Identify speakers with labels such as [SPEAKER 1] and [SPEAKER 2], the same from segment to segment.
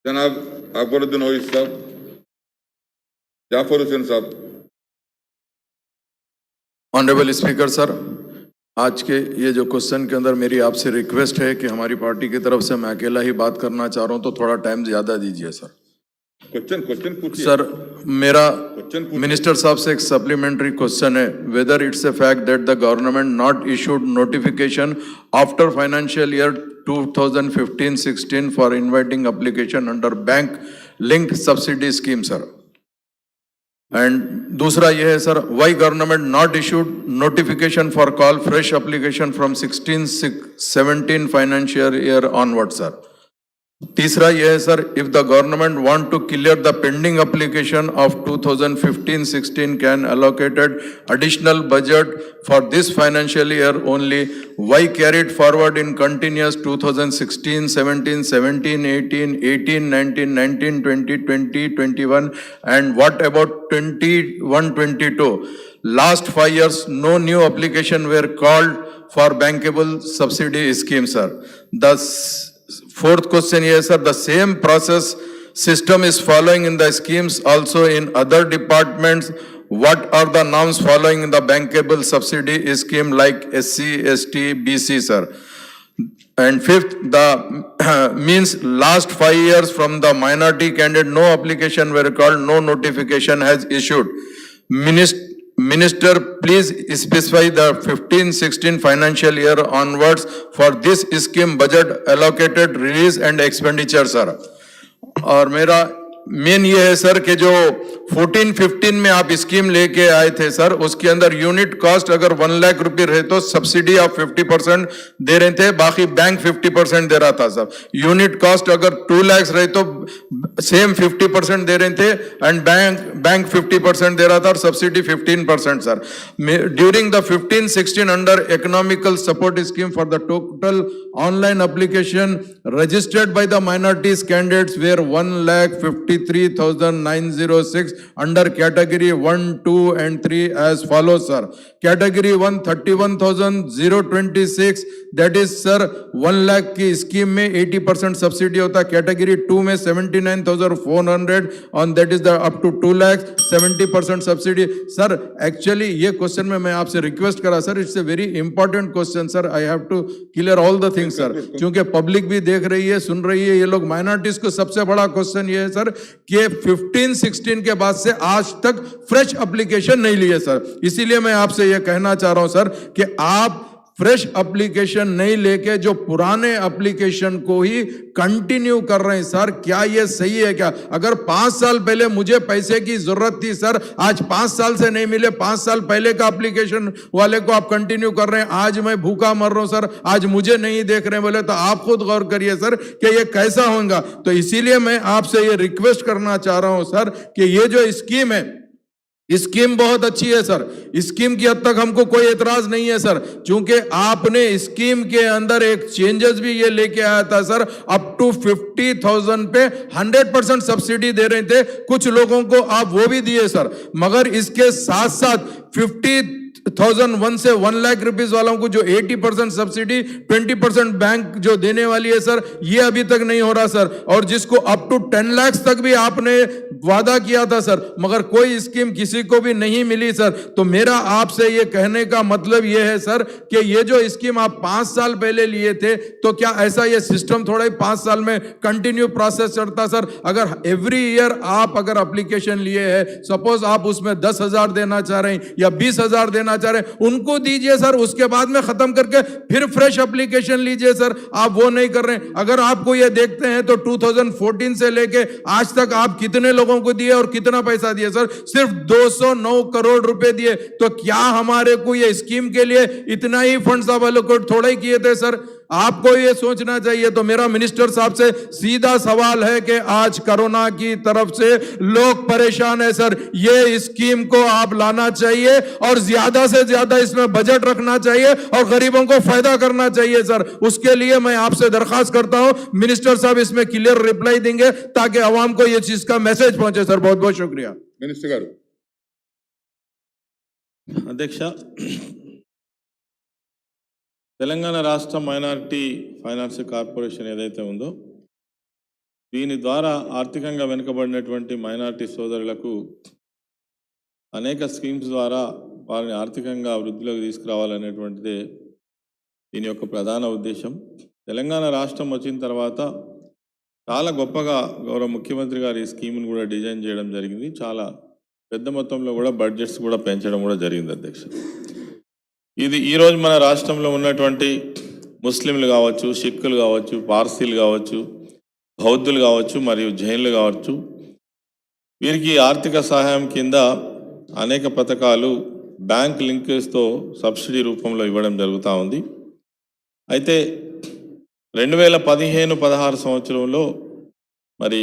[SPEAKER 1] जनाब अकबरुद्दीन ओवैसी साहब, जाफर हुसैन साहब।
[SPEAKER 2] ऑनरेबल स्पीकर सर, आज के ये जो क्वेश्चन के अंदर मेरी आपसे रिक्वेस्ट है कि हमारी पार्टी की तरफ से मैं अकेला ही बात करना चाह रहा हूं, तो थोड़ा टाइम ज्यादा दीजिए सर।
[SPEAKER 1] क्वेश्चन पूछिए
[SPEAKER 2] सर, मेरा
[SPEAKER 1] पूछिए।
[SPEAKER 2] मिनिस्टर साहब से एक सप्लीमेंट्री क्वेश्चन है, whether it's a fact that the government not issued notification after financial year 2015-16 for inviting application under bank linked subsidy scheme sir. And दूसरा ये है sir, why government not issued notification for call fresh application from 16-17 financial year onward sir. तीसरा ये है sir, if the government want to clear the pending application of 2015-16 can allocated additional budget for this financial year only, why carried forward in continuous 2016, 17, 17, 18, 18, 19, 19, 20, 20, 21, and what about 21, 22? Last 5 years, no new application were called for bankable subsidy scheme, sir. Thus, fourth question here, sir, the same process system is following in the schemes also in other departments. What are the norms following in the bankable subsidy scheme like SC, ST, BC, sir? And fifth, the means last 5 years from the minority candidate, no application were called, no notification has issued. Minister, please specify the 15-16 financial year onwards for this scheme budget allocated release and expenditure, sir. और मेरा main ये है sir कि जो 14-15 में आप scheme लेके आए थे सर, उसके अंदर यूनिट कॉस्ट अगर 1 लाख रुपए रहे तो सब्सिडी आप 50% दे रहे थे, बाकी बैंक 50% दे रहा था सर। यूनिट कॉस्ट अगर 2 लाख रहे तो सेम 50% दे रहे थे एंड बैंक 50% दे रहा था और subsidy 15% sir. During the 15-16 under economical support scheme for the total online application registered by the minorities candidates were 1,53,906 under category 1, 2 and 3 as follows, sir. Category 1 31,026, that is sir 1 lakh की scheme में 80% subsidy होता है। Category 2 में 79,400 on that is the up to 2 lakh 70% subsidy. Sir actually ये question में मैं आपसे request करा sir, it's a very important question sir, I have to clear all the things sir, क्योंकि पब्लिक भी देख रही है, सुन रही है, ये लोग माइनॉरिटीज को सबसे बड़ा क्वेश्चन ये है सर कि 15-16 के बाद से आज तक फ्रेश एप्लीकेशन नहीं लिए सर। इसीलिए मैं आपसे ये कहना चाह रहा हूं सर कि आप फ्रेश एप्लीकेशन नहीं लेके जो पुराने एप्लीकेशन को ही कंटिन्यू कर रहे हैं सर, क्या ये सही है क्या? अगर 5 साल पहले मुझे पैसे की जरूरत थी सर, आज 5 साल से नहीं मिले, 5 साल पहले का एप्लीकेशन वाले को आप कंटिन्यू कर रहे हैं, आज मैं भूखा मर रहा हूं सर, आज मुझे नहीं देख रहे बोले तो आप खुद गौर करिए सर कि ये कैसा होगा। तो इसीलिए मैं आपसे ये रिक्वेस्ट करना चाह रहा हूं सर कि ये जो स्कीम है, स्कीम बहुत अच्छी है सर, स्कीम की हद तक हमको कोई एतराज नहीं है सर, क्योंकि आपने स्कीम के अंदर एक चेंजेस भी ये लेके आया था सर, अप टू 50,000 पे 100% सब्सिडी दे रहे थे, कुछ लोगों को आप वो भी दिए सर, मगर इसके साथ साथ 50,001 से 1 लाख रुपीस वालों को जो 80% सब्सिडी 20% बैंक जो देने वाली है सर, ये अभी तक नहीं हो रहा सर, और जिसको अप टू 10 लाख तक भी आपने वादा किया था सर, मगर कोई स्कीम किसी को भी नहीं मिली सर। तो मेरा आपसे ये कहने का मतलब ये है सर कि ये जो स्कीम आप 5 साल पहले लिए थे, तो क्या ऐसा ये सिस्टम थोड़ा ही 5 साल में कंटिन्यू प्रोसेस चलता सर? अगर एवरी ईयर आप अगर एप्लीकेशन लिए हैं, सपोज आप उसमें 10,000 देना चाह रहे हैं या 20,000 देना चाह रहे हैं, उनको दीजिए सर, उसके बाद में खत्म करके फिर फ्रेश एप्लीकेशन लीजिए सर, आप वो नहीं कर रहे हैं। अगर आपको ये देखते हैं तो 2014 से लेके आज तक आप कितने लोगों को दिए और कितना पैसा दिए सर? सिर्फ 209 करोड़ रुपए दिए। तो क्या हमारे को ये स्कीम के लिए इतना ही फंड्स एलोकेट थोड़ा ही किए थे सर? आपको ये सोचना चाहिए। तो मेरा मिनिस्टर साहब से सीधा सवाल है कि आज कोरोना की तरफ से लोग परेशान है सर, ये स्कीम को आप लाना चाहिए और ज्यादा से ज्यादा इसमें बजट रखना चाहिए और गरीबों को फायदा करना चाहिए सर। उसके लिए मैं आपसे दरखास्त करता हूं, मिनिस्टर साहब इसमें क्लियर रिप्लाई देंगे ताकि आवाम को ये चीज का मैसेज पहुंचे सर। बहुत बहुत शुक्रिया।
[SPEAKER 1] मिनिस्टर गारू।
[SPEAKER 3] అధ్యక్ష, తెలంగాణ రాష్ట్ర మైనారిటీ ఫైనాన్స్ కార్పొరేషన్ ఏదైతే ఉందో దీని ద్వారా ఆర్థికంగా వెనుకబడినటువంటి మైనారిటీ సోదరులకు అనేక స్కీమ్స్ ద్వారా వారిని ఆర్థికంగా వృద్ధిలోకి తీసుకురావాలనేటువంటిదే దీని యొక్క ప్రధాన ఉద్దేశం. తెలంగాణ రాష్ట్రం వచ్చిన తర్వాత చాలా గొప్పగా గౌరవ ముఖ్యమంత్రి గారు ఈ స్కీమ్ను కూడా డిజైన్ చేయడం జరిగింది. చాలా పెద్ద మొత్తంలో కూడా బడ్జెట్స్ కూడా పెంచడం కూడా జరిగింది అధ్యక్ష. ఇది ఈరోజు మన రాష్ట్రంలో ఉన్నటువంటి ముస్లింలు కావచ్చు, సిక్కులు కావచ్చు, పార్సీలు కావచ్చు, బౌద్ధులు కావచ్చు మరియు జైన్లు కావచ్చు, వీరికి ఆర్థిక సహాయం కింద అనేక పథకాలు బ్యాంక్ లింకేజ్తో సబ్సిడీ రూపంలో ఇవ్వడం జరుగుతూ ఉంది. అయితే 2015-16 సంవత్సరంలో మరి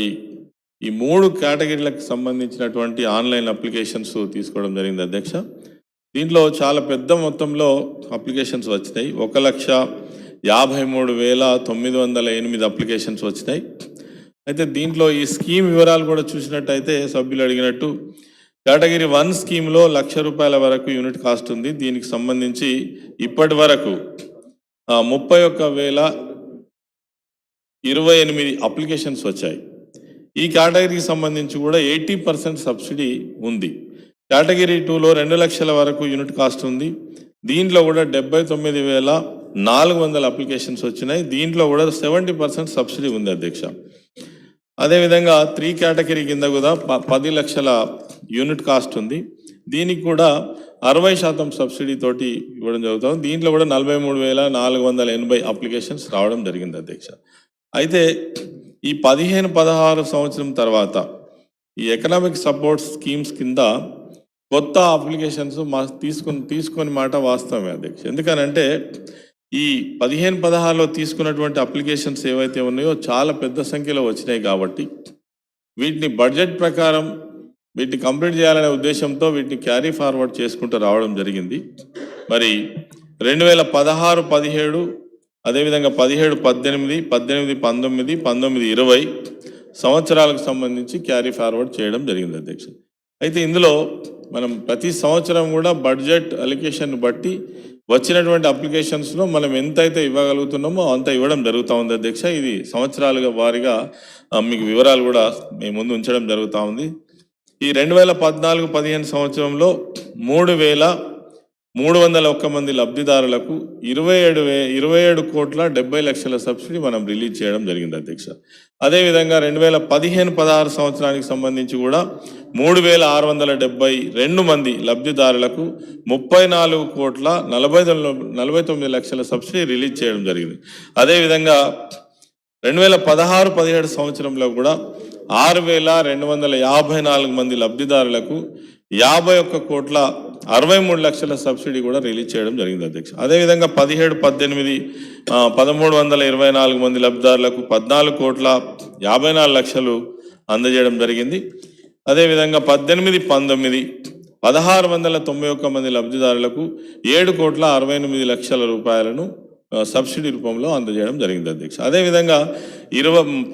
[SPEAKER 3] ఈ 3 కేటగిరీలకు సంబంధించినటువంటి ఆన్లైన్ అప్లికేషన్స్ తీసుకోవడం జరిగింది అధ్యక్ష. దీంట్లో చాలా పెద్ద మొత్తంలో అప్లికేషన్స్ వచ్చినాయి. 1,53,908 అప్లికేషన్స్ వచ్చినాయి. అయితే దీంట్లో ఈ స్కీమ్ వివరాలు కూడా చూసినట్టయితే సభ్యులు అడిగినట్టు కేటగిరీ 1 స్కీమ్లో ₹1,00,000 వరకు యూనిట్ కాస్ట్ ఉంది. దీనికి సంబంధించి ఇప్పటి వరకు 31,028 అప్లికేషన్స్ వచ్చాయి. ఈ కేటగిరీకి సంబంధించి కూడా 80% సబ్సిడీ ఉంది. కేటగిరీ 2లో 2,00,000 వరకు యూనిట్ కాస్ట్ ఉంది. దీంట్లో కూడా 79,400 అప్లికేషన్స్ వచ్చినాయి. దీంట్లో కూడా 70% సబ్సిడీ ఉంది అధ్యక్ష. అదేవిధంగా 3 కేటగిరీ కింద కూడా 10 లక్షల యూనిట్ కాస్ట్ ఉంది. దీనికి కూడా 60% సబ్సిడీ తోటి ఇవ్వడం జరుగుతుంది. దీంట్లో కూడా 43,480 అప్లికేషన్స్ రావడం జరిగింది అధ్యక్ష. అయితే ఈ 15-16 సంవత్సరం తర్వాత ఈ ఎకనామిక్ సపోర్ట్ స్కీమ్స్ కింద కొత్త అప్లికేషన్స్ తీసుకొని మాట వాస్తవమే అధ్యక్ష. ఎందుకనంటే ఈ 15-16లో తీసుకున్నటువంటి అప్లికేషన్స్ ఏవైతే ఉన్నాయో చాలా పెద్ద సంఖ్యలో వచ్చినాయి కాబట్టి వీటిని బడ్జెట్ ప్రకారం వీటిని కంప్లీట్ చేయాలనే ఉద్దేశంతో వీటిని క్యారీ ఫార్వర్డ్ చేసుకుంటూ రావడం జరిగింది. మరి 2016-17 అదేవిధంగా 17-18, 18-19, 19-20 సంవత్సరాలకు సంబంధించి క్యారీ ఫార్వర్డ్ చేయడం జరిగింది అధ్యక్ష. అయితే ఇందులో మనం ప్రతి సంవత్సరం కూడా బడ్జెట్ అలికేషన్ బట్టి వచ్చినటువంటి అప్లికేషన్స్లో మనం ఎంతైతే ఇవ్వగలుగుతున్నామో అంత ఇవ్వడం జరుగుతూ ఉంది అధ్యక్ష. ఇది సంవత్సరాలుగా వారీగా మీకు వివరాలు కూడా మీ ముందు ఉంచడం జరుగుతూ ఉంది. ఈ 2014-15 సంవత్సరంలో 3,301 మంది లబ్ధిదారులకు 27,70,00,000 సబ్సిడీ మనం రిలీజ్ చేయడం జరిగింది అధ్యక్ష. అదేవిధంగా 2015-16 సంవత్సరానికి సంబంధించి కూడా 3,672 మంది లబ్ధిదారులకు 34,49,00,000 సబ్సిడీ రిలీజ్ చేయడం జరిగింది. అదేవిధంగా 2016-17 సంవత్సరంలో కూడా 6,254 మంది లబ్ధిదారులకు 51,63,00,000 సబ్సిడీ కూడా రిలీజ్ చేయడం జరిగింది అధ్యక్ష. అదేవిధంగా 17-18 1,324 మంది లబ్ధిదారులకు 14,54,00,000 అందజేయడం జరిగింది. అదేవిధంగా 18-19 1,691 మంది లబ్ధిదారులకు 7,68,00,000 రూపాయలను సబ్సిడీ రూపంలో అందజేయడం జరిగింది అధ్యక్ష. అదేవిధంగా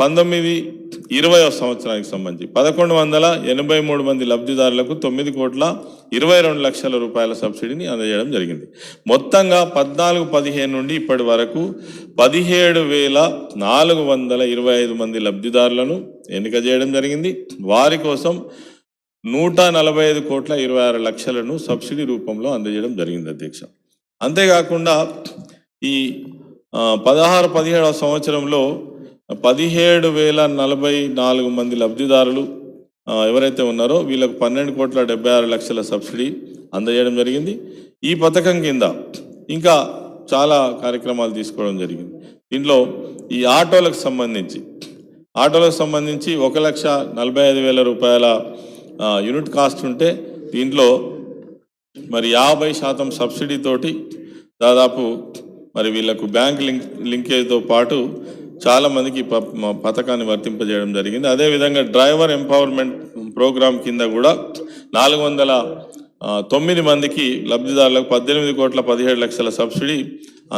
[SPEAKER 3] 19-20 సంవత్సరానికి సంబంధించి 1,183 మంది లబ్ధిదారులకు 9,22,00,000 రూపాయల సబ్సిడీని అందజేయడం జరిగింది. మొత్తంగా 14-15 నుండి ఇప్పటి వరకు 17,425 మంది లబ్ధిదారులను ఎన్నిక చేయడం జరిగింది. వారి కోసం 145,26,00,000 సబ్సిడీ రూపంలో అందజేయడం జరిగింది అధ్యక్ష. అంతేకాకుండా ఈ 16-17 సంవత్సరంలో 17,044 మంది లబ్ధిదారులు ఎవరైతే ఉన్నారో వీళ్ళకు 12,76,00,000 సబ్సిడీ అందజేయడం జరిగింది. ఈ పథకం కింద ఇంకా చాలా కార్యక్రమాలు తీసుకోవడం జరిగింది. దీంట్లో ఈ ఆటోలకు సంబంధించి 1,45,000 రూపాయల యూనిట్ కాస్ట్ ఉంటే దీంట్లో మరి 50% సబ్సిడీ తోటి దాదాపు మరి వీళ్ళకు బ్యాంక్ లింకేజ్తో పాటు చాలామందికి పథకాన్ని వర్తింపజేయడం జరిగింది. అదేవిధంగా డ్రైవర్ ఎంపవర్మెంట్ ప్రోగ్రాం కింద కూడా 409 మందికి లబ్ధిదారులకు 18,17,00,000 సబ్సిడీ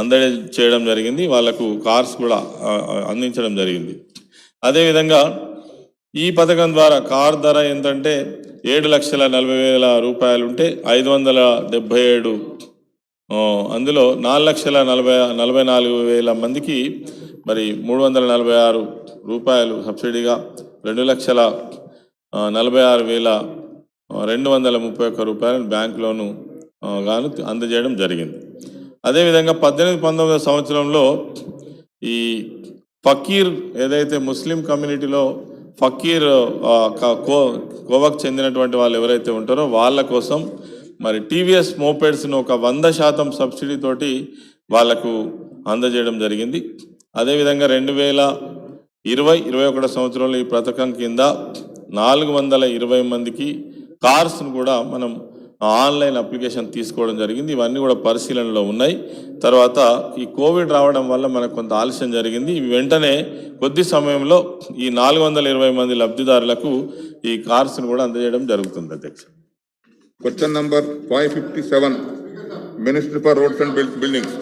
[SPEAKER 3] అందజేయడం జరిగింది. వాళ్ళకు కార్స్ కూడా అందించడం జరిగింది. అదేవిధంగా ఈ పథకం ద్వారా కార్ ధర ఎంతంటే 7,40,000 రూపాయలు ఉంటే 577 అందులో 4,44,000 మందికి మరి 346 రూపాయలు సబ్సిడీగా 2,46,231 రూపాయలను బ్యాంక్ లోను గాను అందజేయడం జరిగింది. అదేవిధంగా 18-19 సంవత్సరంలో ఈ ఫకీర్ ఏదైతే ముస్లిం కమ్యూనిటీలో ఫకీర్ కోవకు చెందినటువంటి వాళ్ళు ఎవరైతే ఉంటారో వాళ్ళ కోసం మరి టీవీఎస్ మోపెడ్స్ను ఒక 100% సబ్సిడీ తోటి వాళ్లకు అందజేయడం జరిగింది. అదేవిధంగా 2020-21 సంవత్సరంలో ఈ పథకం కింద 420 మందికి కార్స్ను కూడా మనం ఆన్లైన్ అప్లికేషన్ తీసుకోవడం జరిగింది. ఇవన్నీ కూడా పరిశీలనలో ఉన్నాయి. తర్వాత ఈ కోవిడ్ రావడం వల్ల మనకు కొంత ఆలస్యం జరిగింది. వెంటనే కొద్ది సమయంలో ఈ 420 మంది లబ్ధిదారులకు ఈ కార్స్ను కూడా అందజేయడం జరుగుతుంది అధ్యక్ష.
[SPEAKER 1] Question number 557, Ministry for Roads and Buildings.